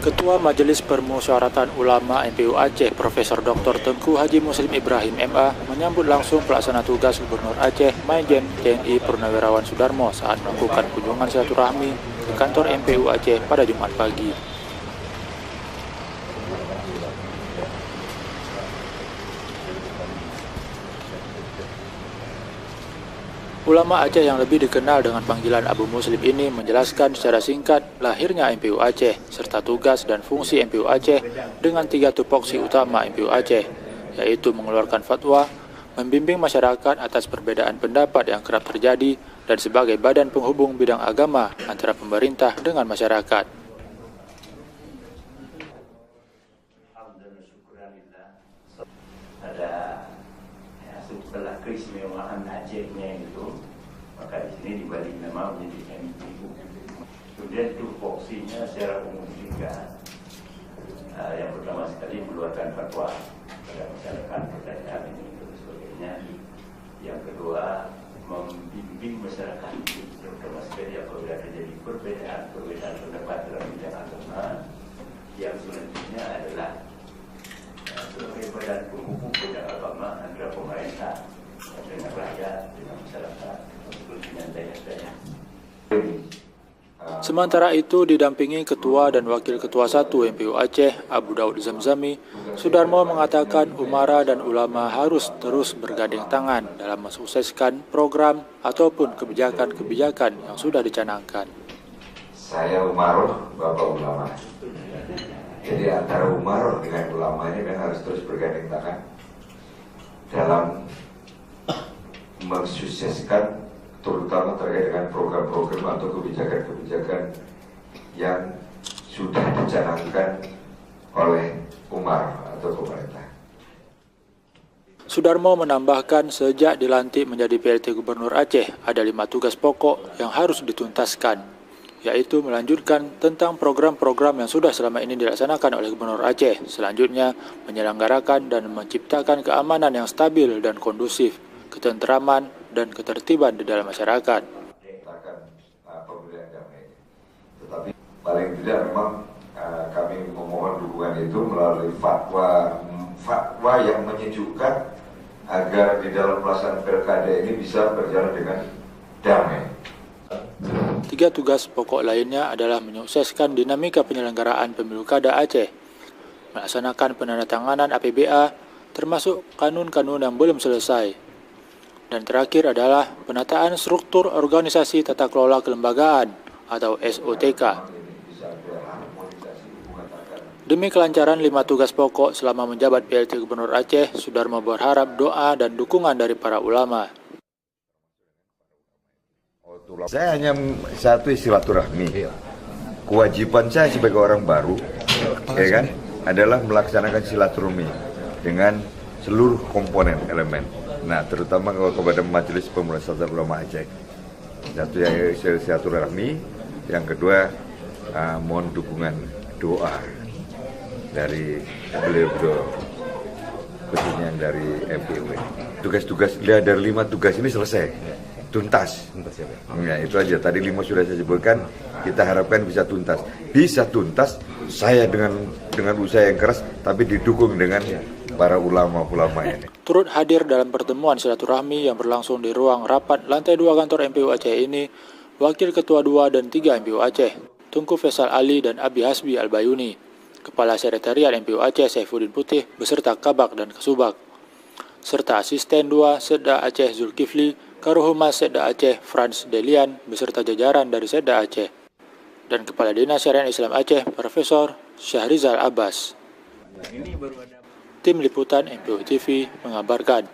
Ketua Majelis Permusyawaratan Ulama MPU Aceh, Profesor Dr. Tengku Haji Muslim Ibrahim MA, menyambut langsung pelaksana tugas Gubernur Aceh, Majen TNI Purnawirawan Sudarmo saat melakukan kunjungan silaturahmi ke kantor MPU Aceh pada Jumat pagi. Ulama Aceh yang lebih dikenal dengan panggilan Abu Muslim ini menjelaskan secara singkat lahirnya MPU Aceh, serta tugas dan fungsi MPU Aceh dengan 3 tupoksi utama MPU Aceh, yaitu mengeluarkan fatwa, membimbing masyarakat atas perbedaan pendapat yang kerap terjadi, dan sebagai badan penghubung bidang agama antara pemerintah dengan masyarakat. Setelah keistimewaan Acehnya itu, maka di sini dibalik nama menjadi MPU. Kemudian tupoksinya secara umum juga, yang pertama sekali mengeluarkan fatwa pada masyarakat pertanyaan ini dan sebagainya. Yang kedua, membimbing masyarakat, terutama sekali apabila terjadi perbedaan pendapat dalam bidang agama. Yang selanjutnya adalah sebagai badan penghubung bidang agama antara pemerintah dengan rakyat, dengan masyarakat, dengan daya-daya. Sementara itu, didampingi Ketua dan Wakil Ketua 1 MPU Aceh, Abu Daud Zamzami, Sudarmo mengatakan umara dan ulama harus terus bergandeng tangan dalam mensukseskan program ataupun kebijakan-kebijakan yang sudah dicanangkan. Saya umaroh, Bapak ulama. Jadi antara umaroh dengan ulama ini kan harus terus bergandeng tangan dalam mensukseskan, terutama terkait dengan program-program atau kebijakan-kebijakan yang sudah dicanangkan oleh umar atau pemerintah. Sudarmo menambahkan sejak dilantik menjadi PLT Gubernur Aceh, ada 5 tugas pokok yang harus dituntaskan, yaitu melanjutkan tentang program-program yang sudah selama ini dilaksanakan oleh Gubernur Aceh. Selanjutnya, menyelenggarakan dan menciptakan keamanan yang stabil dan kondusif, ketentraman dan ketertiban di dalam masyarakat. Tetapi paling tidak memang kami memohon dukungan itu melalui fatwa yang menyejukkan agar di dalam pelaksanaan pilkada ini bisa berjalan dengan damai. 3 tugas pokok lainnya adalah menyukseskan dinamika penyelenggaraan pemilu kada Aceh, melaksanakan penandatanganan APBA, termasuk kanun-kanun yang belum selesai, dan terakhir adalah penataan struktur organisasi tata kelola kelembagaan atau SOTK. Demi kelancaran 5 tugas pokok selama menjabat PLT Gubernur Aceh, Sudarmo berharap doa dan dukungan dari para ulama. Saya hanya satu silaturahmi. Kewajiban saya sebagai orang baru, ya kan, adalah melaksanakan silaturahmi dengan seluruh komponen elemen. Nah, terutama kepada Majelis Permusyawaratan Ulama Aceh. Satu yang silaturahmi, yang kedua mohon dukungan doa dari beliau-beliau, khususnya dari MPU. Tugas-tugas dari 5 tugas ini selesai. Tuntas. Ya, itu aja. Tadi 5 sudah saya sebutkan. Kita harapkan bisa tuntas. Bisa tuntas. Saya dengan usaha yang keras, tapi didukung dengan para ulama-ulama ini. Turut hadir dalam pertemuan silaturahmi yang berlangsung di ruang rapat lantai 2 kantor MPU Aceh ini, Wakil Ketua 2 dan 3 MPU Aceh, Tunku Faisal Ali dan Abi Hasbi Al-Bayuni, Kepala Sekretariat MPU Aceh Saifuddin Putih beserta Kabak dan Kasubag, serta Asisten 2 Setda Aceh Zulkifli, Karohumas Setda Aceh Frans Delian beserta jajaran dari Setda Aceh, dan Kepala Dinas Syariah Islam Aceh Profesor Syahrizal Abbas. Tim Liputan MPU TV mengabarkan.